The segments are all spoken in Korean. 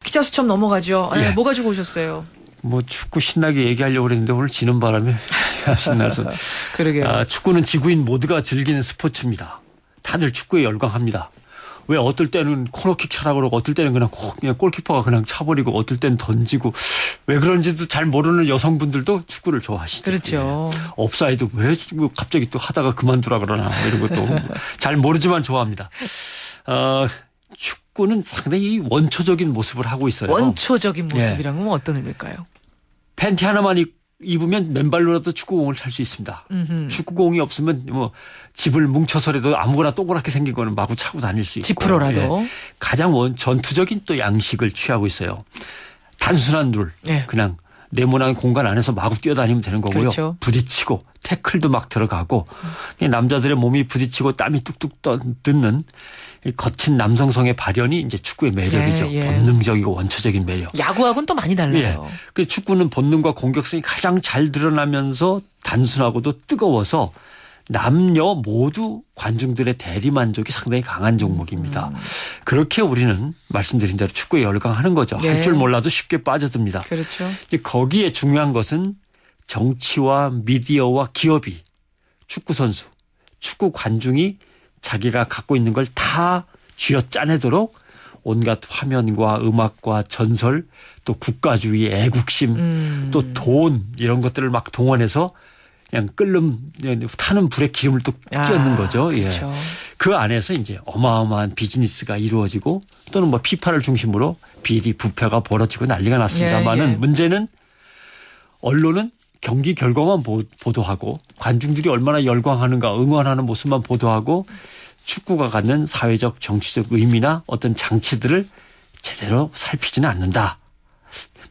기자 수첩 넘어가죠. 예. 뭐 가지고 오셨어요? 뭐 축구 신나게 얘기하려고 그랬는데 오늘 지는 바람에 신나서. 그러게요. 축구는 지구인 모두가 즐기는 스포츠입니다. 다들 축구에 열광합니다. 왜 어떨 때는 코너킥 차라고 그러고 어떨 때는 그냥 골키퍼가 그냥 차버리고 어떨 때는 던지고 왜 그런지도 잘 모르는 여성분들도 축구를 좋아하시죠. 그렇죠. 예. 업사이드 왜 갑자기 또 하다가 그만두라 그러나 이런 것도 잘 모르지만 좋아합니다. 축구는 상당히 원초적인 모습을 하고 있어요. 원초적인 모습이란 건 어떤 의미일까요? 팬티 하나만 입으면 맨발로라도 축구공을 찰 수 있습니다. 축구공이 없으면 뭐 집을 뭉쳐서라도 아무거나 동그랗게 생긴 거는 마구 차고 다닐 수 있고. 지프로라도. 예. 가장 전투적인 또 양식을 취하고 있어요. 단순한 룰. 예. 그냥 네모난 공간 안에서 마구 뛰어다니면 되는 거고요. 그렇죠. 부딪히고 태클도 막 들어가고 남자들의 몸이 부딪히고 땀이 뚝뚝 듣는 거친 남성성의 발현이 이제 축구의 매력이죠. 예. 본능적이고 원초적인 매력. 야구하고는 또 많이 달라요. 예. 그 축구는 본능과 공격성이 가장 잘 드러나면서 단순하고도 뜨거워서 남녀 모두 관중들의 대리만족이 상당히 강한 종목입니다. 그렇게 우리는 말씀드린 대로 축구에 열광하는 거죠. 예. 할 줄 몰라도 쉽게 빠져듭니다. 그렇죠. 이제 거기에 중요한 것은 정치와 미디어와 기업이 축구 선수, 축구 관중이 자기가 갖고 있는 걸 다 쥐어짜내도록 온갖 화면과 음악과 전설 또 국가주의, 애국심 또 돈 이런 것들을 막 동원해서 그냥 타는 불에 기름을 또 끼얹는 거죠. 그렇죠. 예. 그 안에서 이제 어마어마한 비즈니스가 이루어지고 또는 뭐 피파를 중심으로 비리 부패가 벌어지고 난리가 났습니다만은 예. 문제는 언론은 경기 결과만 보도하고 관중들이 얼마나 열광하는가 응원하는 모습만 보도하고 축구가 갖는 사회적 정치적 의미나 어떤 장치들을 제대로 살피지는 않는다.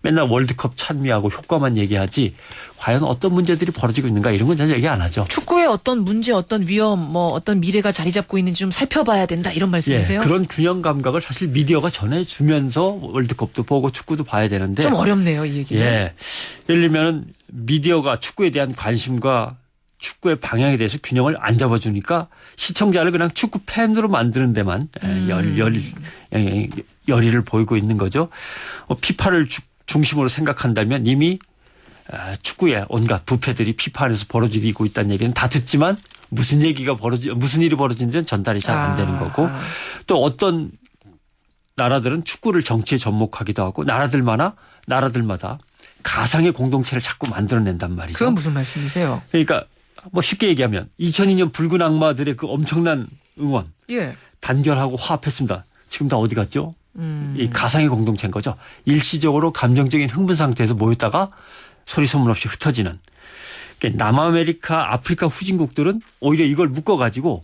맨날 월드컵 찬미하고 효과만 얘기하지 과연 어떤 문제들이 벌어지고 있는가 이런 건 잘 얘기 안 하죠. 축구에 어떤 문제, 어떤 위험, 뭐 어떤 미래가 자리 잡고 있는지 좀 살펴봐야 된다 이런 말씀이세요? 예, 그런 균형 감각을 사실 미디어가 전해주면서 월드컵도 보고 축구도 봐야 되는데 좀 어렵네요, 이 얘기는. 예, 예를 들면 미디어가 축구에 대한 관심과 축구의 방향에 대해서 균형을 안 잡아주니까 시청자를 그냥 축구 팬으로 만드는 데만 열의를 보이고 있는 거죠. 피파를 중심으로 생각한다면 이미 축구에 온갖 부패들이 피파 안에서 벌어지고 있다는 얘기는 다 듣지만 무슨 일이 벌어진지는 전달이 잘 안 되는 거고 또 어떤 나라들은 축구를 정치에 접목하기도 하고 나라들마다 가상의 공동체를 자꾸 만들어낸단 말이죠. 그건 무슨 말씀이세요? 그러니까 뭐 쉽게 얘기하면 2002년 붉은 악마들의 그 엄청난 응원 예. 단결하고 화합했습니다. 지금 다 어디 갔죠? 이 가상의 공동체인 거죠. 일시적으로 감정적인 흥분 상태에서 모였다가 소리 소문 없이 흩어지는. 그러니까 남아메리카, 아프리카 후진국들은 오히려 이걸 묶어가지고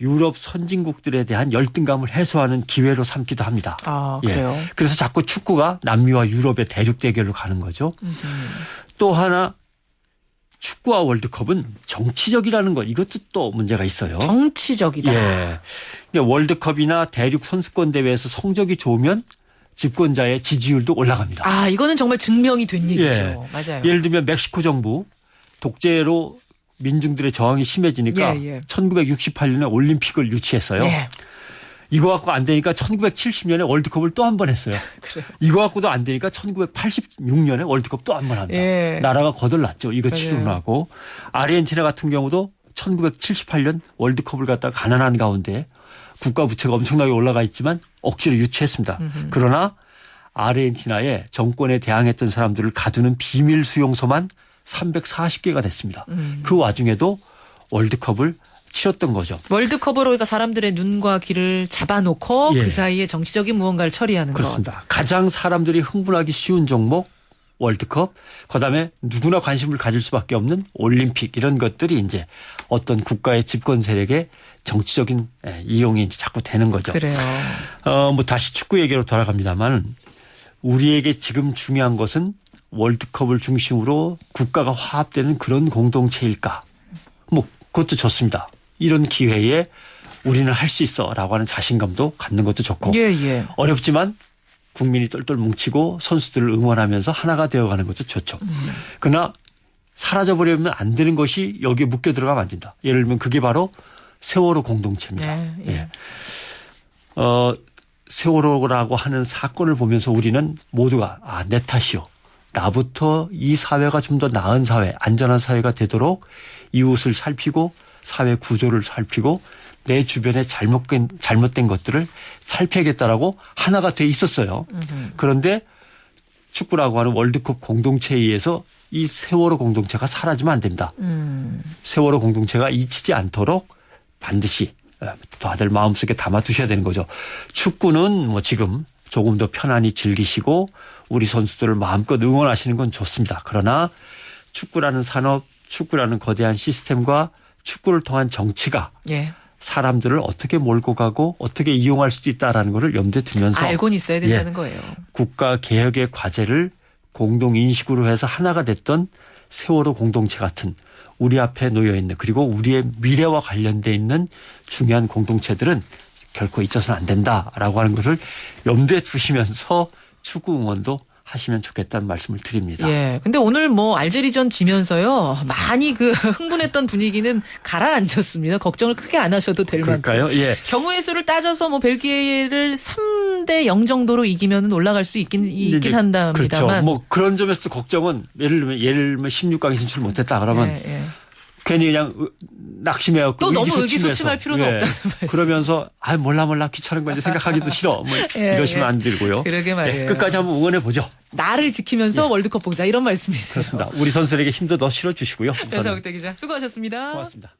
유럽 선진국들에 대한 열등감을 해소하는 기회로 삼기도 합니다. 아, 그래요? 예. 그래서 자꾸 축구가 남미와 유럽의 대륙 대결로 가는 거죠. 또 하나 축구와 월드컵은 정치적이라는 것 이것도 또 문제가 있어요. 정치적이다. 예. 월드컵이나 대륙 선수권 대회에서 성적이 좋으면 집권자의 지지율도 올라갑니다. 아, 이거는 정말 증명이 된 얘기죠. 예. 맞아요. 예를 들면 멕시코 정부 독재로 민중들의 저항이 심해지니까 1968년에 올림픽을 유치했어요. 예. 이거 갖고 안 되니까 1970년에 월드컵을 또 한 번 했어요. 그래요. 이거 갖고도 안 되니까 1986년에 월드컵 또 한 번 합니다. 예. 나라가 거덜났죠. 이거 맞아요. 치르느라고. 아르헨티나 같은 경우도 1978년 월드컵을 갖다가 가난한 가운데 국가 부채가 엄청나게 올라가 있지만 억지로 유치했습니다. 그러나 아르헨티나의 정권에 대항했던 사람들을 가두는 비밀 수용소만 340개가 됐습니다. 그 와중에도 월드컵을 치렀던 거죠. 월드컵으로 그러니까 사람들의 눈과 귀를 잡아놓고 예. 그 사이에 정치적인 무언가를 처리하는 그렇습니다. 것. 가장 사람들이 흥분하기 쉬운 종목 월드컵, 그다음에 누구나 관심을 가질 수밖에 없는 올림픽 이런 것들이 이제 어떤 국가의 집권 세력의 정치적인 이용이 이제 자꾸 되는 거죠. 그래요. 뭐 다시 축구 얘기로 돌아갑니다만 우리에게 지금 중요한 것은 월드컵을 중심으로 국가가 화합되는 그런 공동체일까? 뭐 그것도 좋습니다. 이런 기회에 우리는 할 수 있어라고 하는 자신감도 갖는 것도 좋고 예. 어렵지만 국민이 똘똘 뭉치고 선수들을 응원하면서 하나가 되어가는 것도 좋죠. 그러나 사라져버리면 안 되는 것이 여기에 묶여 들어가면 안 된다. 예를 들면 그게 바로 세월호 공동체입니다. 예. 예. 세월호라고 하는 사건을 보면서 우리는 모두가 내 탓이요. 나부터 이 사회가 좀 더 나은 사회, 안전한 사회가 되도록 이웃을 살피고 사회 구조를 살피고 내 주변에 잘못된 것들을 살펴야겠다라고 하나가 돼 있었어요. 그런데 축구라고 하는 월드컵 공동체에 의해서 이 세월호 공동체가 사라지면 안 됩니다. 세월호 공동체가 잊히지 않도록 반드시 다들 마음속에 담아두셔야 되는 거죠. 축구는 뭐 지금 조금 더 편안히 즐기시고 우리 선수들을 마음껏 응원하시는 건 좋습니다. 그러나 축구라는 산업, 축구라는 거대한 시스템과 축구를 통한 정치가 예. 사람들을 어떻게 몰고 가고 어떻게 이용할 수도 있다라는 것을 염두에 두면서 알고는 있어야 된다는 거예요. 국가 개혁의 과제를 공동 인식으로 해서 하나가 됐던 세월호 공동체 같은 우리 앞에 놓여 있는 그리고 우리의 미래와 관련돼 있는 중요한 공동체들은 결코 잊어서는 안 된다라고 하는 것을 염두에 두시면서 축구 응원도 하시면 좋겠다는 말씀을 드립니다. 예. 근데 오늘 뭐 알제리전 지면서요. 많이 그 흥분했던 분위기는 가라앉혔습니다. 걱정을 크게 안 하셔도 될 만큼. 그럴까요? 예. 경우의 수를 따져서 뭐 벨기에를 3대 0 정도로 이기면 올라갈 수 있긴 한답니다만. 그렇죠. 뭐 그런 점에서도 걱정은 예를 들면 16강에 진출 못했다 그러면 예. 괜히 그냥 낙심해갖고 또 너무 의기소침할 필요는 없다는 말씀. 그러면서 몰라 귀찮은 건지 생각하기도 싫어. 뭐 이러시면 안 되고요. 그러게 말이에요. 끝까지 한번 응원해 보죠. 나를 지키면서 월드컵 보자 이런 말씀이세요. 그렇습니다. 우리 선수들에게 힘도 더 실어주시고요. 변상욱 기자 수고하셨습니다. 고맙습니다.